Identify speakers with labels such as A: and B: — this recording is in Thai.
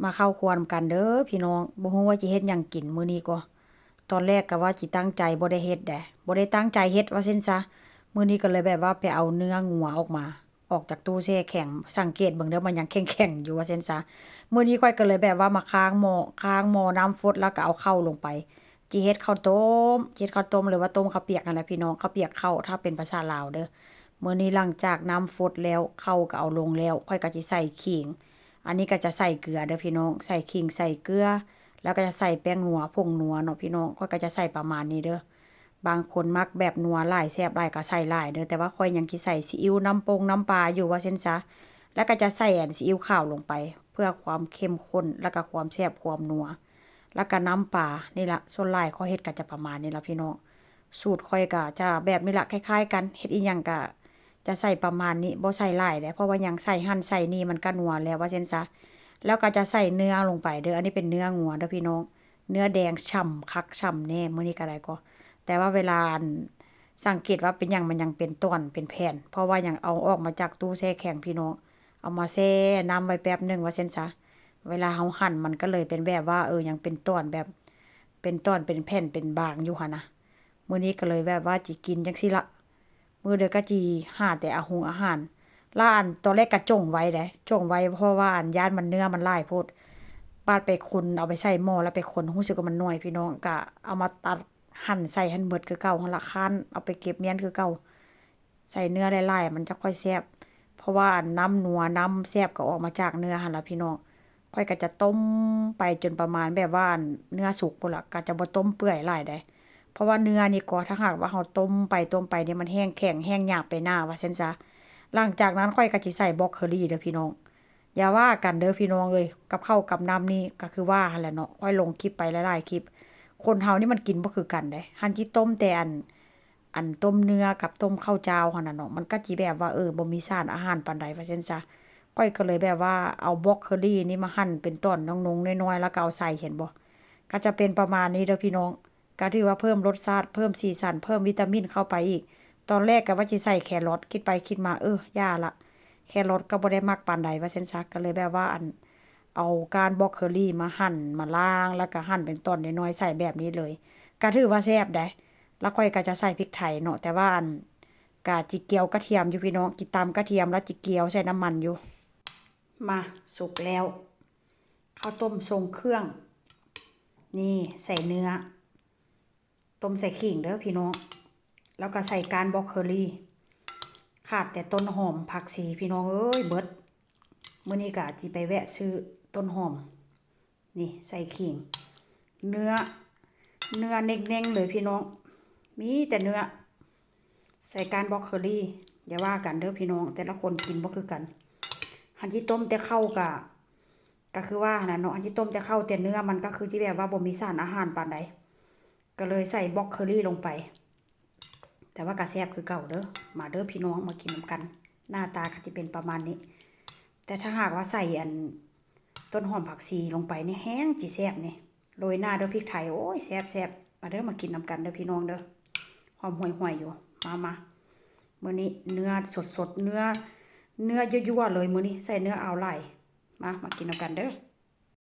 A: มาเข้าครัวนำกันเด้อพี่น้องบ่ฮู้ว่าสิเฮ็ดหยังกินมื้อนี้ก็ตอนแรกก็ว่าสิตั้งใจบ่ได้เฮ็ดแหละบ่ได้ตั้งใจเฮ็ดว่าซั่นซะมื้อนี้ก็เลยแบบว่าไปเอาเนื้องัวออกมาออกจากตู้แช่แข็งสังเกตเบิ่งเด้อมันยังแข็งๆอยู่ว่าซั่นซะมื้อนี้ข้อยก็เลยแบบว่ามาค้างหม้อน้ำฟดแล้วก็เอาเข้าลงไปสิเฮ็ดข้าวต้มเฮ็ดข้าวต้มหรือว่าต้มข้าวเปียกนั่นแหละพี่น้องข้าวเปียกข้าวถ้าเป็นภาษาลาวเด้อมื้อนี้หลังจากน้ำฟดแล้วข้าวก็เอาลงแล้วข้อยก็สิใส่ขิง อันนี้ก็จะใส่เกลือเด้อพี่น้องใส่ขิงใส่เกลือแล้วก็จะใส่แป้งนัวผงนัวเนาะพี่น้องข้อยก็จะใส่ประมาณนี้เด้อบางคนมักแบบนัวหลายแซ่บหลายก็ใส่หลายเด้อแต่ว่าข้อยยังสิใส่ซีอิ๊วน้ำปลาอยู่ว่าซั่นซะแล้วก็จะใส่ซีอิ๊วขาวลงไปเพื่อความเข้มข้นแล้วก็ความแซ่บความนัวแล้วก็น้ำปลานี่ล่ะส่วนหลายข้อยเฮ็ดก็จะประมาณนี้ล่ะพี่น้องสูตรข้อยก็จะแบบนี้ล่ะคล้ายๆกันเฮ็ดอีหยังก็จะใส่ประมาณนี้บ่ใส่หลายเด้เพราะว่าหยังใส่หั่นใส่นี่มันก็นัวแล้วว่าซั่นซะ แล้วก็จะใส่เนื้อลงไปเด้ออันนี้เป็นเนื้องัวเด้อพี่น้องเนื้อแดงฉ่ำคักฉ่ำแน่มื้อนี้ก็ได้ก็แต่ว่าเวลาสังเกตว่าเป็นหยังมันยังเป็นต้อนเป็นแผ่นเพราะว่ายังเอาออกมาจากตู้แช่แข็งพี่น้องเอามาแช่น้ำไว้แป๊บหนึ่งว่าซั่นซะเวลาเฮาหั่นมันก็เลยเป็นแบบว่ายังเป็นต้อนแบบเป็นต้อนเป็นแผ่นเป็นบางอยู่หั่นนะมื้อนี้ก็เลยแบบว่าจิกินจังซี่ละมื้อเดียวก็จิหาแต่อาหาร แล้วตอนแรกก็จ้งไว้เด้จ้งไว้เพราะว่าย้านมันเนื้อมันหลายโพดปาดไปคนเอาไปใส่หม้อแล้วไปคนรู้สึกว่ามันน้อยพี่น้องก็เอามาตัดหั่นใส่ให้หมดคือเก่าหั่นละคั้นเอาไปเก็บเมียนคือเก่าใส่เนื้อหลายๆมันจะค่อยแซ่บเพราะว่าน้ำนัวน้ำแซ่บก็ออกมาจากเนื้อหั่นล่ะพี่น้องข้อยก็จะต้มไปจนประมาณแบบว่าเนื้อสุกพุ่นล่ะก็จะบ่ต้มเปื่อยหลายเด้เพราะว่าเนื้อนี่ก็ถ้าหากว่าเราต้มไปนี่มันแห้งแข็งแห้งหยาบไปหน้าว่าซั่นซะ หลังจากนั้นข้อยก็สิใส่บรอกโคลีเด้อพี่น้องอย่าว่ากันเด้อพี่น้องเอ้ยกับข้าวกับน้ำนี่ก็คือว่าหั่นแหละเนาะข้อยลงคลิปไปหลายๆคลิปคนเฮานี่มันกินบ่คือกันเด้หันสิต้มแต่อันต้มเนื้อกับต้มข้าวเจ้าหั่นน่ะเนาะมันก็สิแบบว่าบ่มีสารอาหารปานใดว่าซั่นซะข้อยก็เลยแบบว่าเอาบรอกโคลีนี่มาหั่นเป็นต้อนน้องๆน้อยๆแล้วก็เอาใส่เห็นบ่ก็จะเป็นประมาณนี้เด้อพี่น้องก็ถือว่าเพิ่มรสชาติเพิ่มสีสันเพิ่มวิตามินเข้าไปอีก ตอนแรกก็ว่าสิใส่แครอทคิดไปคิดมาย่าละแครอทก็บ่ได้มักปานใดว่าซั่นซะก็เลยแบบว่าเอาก้านบรอกโคลีมาหั่นมาล้างแล้วก็หั่นเป็นตอนน้อยๆใส่แบบนี้เลยก็ถือว่าแซ่บเด้แล้วข้อยก็จะใส่พริกไทยเนาะแต่ว่าก็จิเกียวกระเทียมอยู่พี่น้องจิตำกระเทียมแล้วจิเกียวใส่น้ำมันอยู่มาสุกแล้วข้าวต้มทรงเครื่องนี่ใส่เนื้อต้มใส่ขิงเด้อพี่น้อง แล้วก็ใส่ก้านบรอกโคลีขาดแต่ต้นหอมผักชีพี่น้องเอ้ยเบิดมื้อนี้ก็สิไปแวะซื้อต้นหอมนี่ใส่ขิงเนื้อเน่งๆเลยพี่น้องมีแต่เนื้อใส่ก้านบรอกโคลีอย่าว่ากันเด้อพี่น้องแต่ละคนกินบ่คือกันหันที่ต้มแต่เข้าก็คือว่าน่ะเนาะอันที่ต้มแต่เข้าแต่เนื้อมันก็คือที่แบบว่าบ่มีสารอาหารปานใดก็เลยใส่บรอกโคลีลงไปแต่ว่ากระแซบคือเก่าเด้อมาเด้อพี่น้องมากินนำกันหน้าตาก็จะเป็นประมาณนี้แต่ถ้าหากว่าใส่ต้นหอมผักชีลงไปนี่แห้งจิแซ่บนี่โรยหน้าด้วยพริกไทยโอ้ยแซ่บมาเด้อมากินนำกันเด้อพี่น้องเด้อหอมห่วยๆอยู่มามื้อนี้เนื้อสดๆเนื้อยั่วๆเลยมื้อนี้ใส่เนื้อเอาไหล่มากินนำกันเด้อ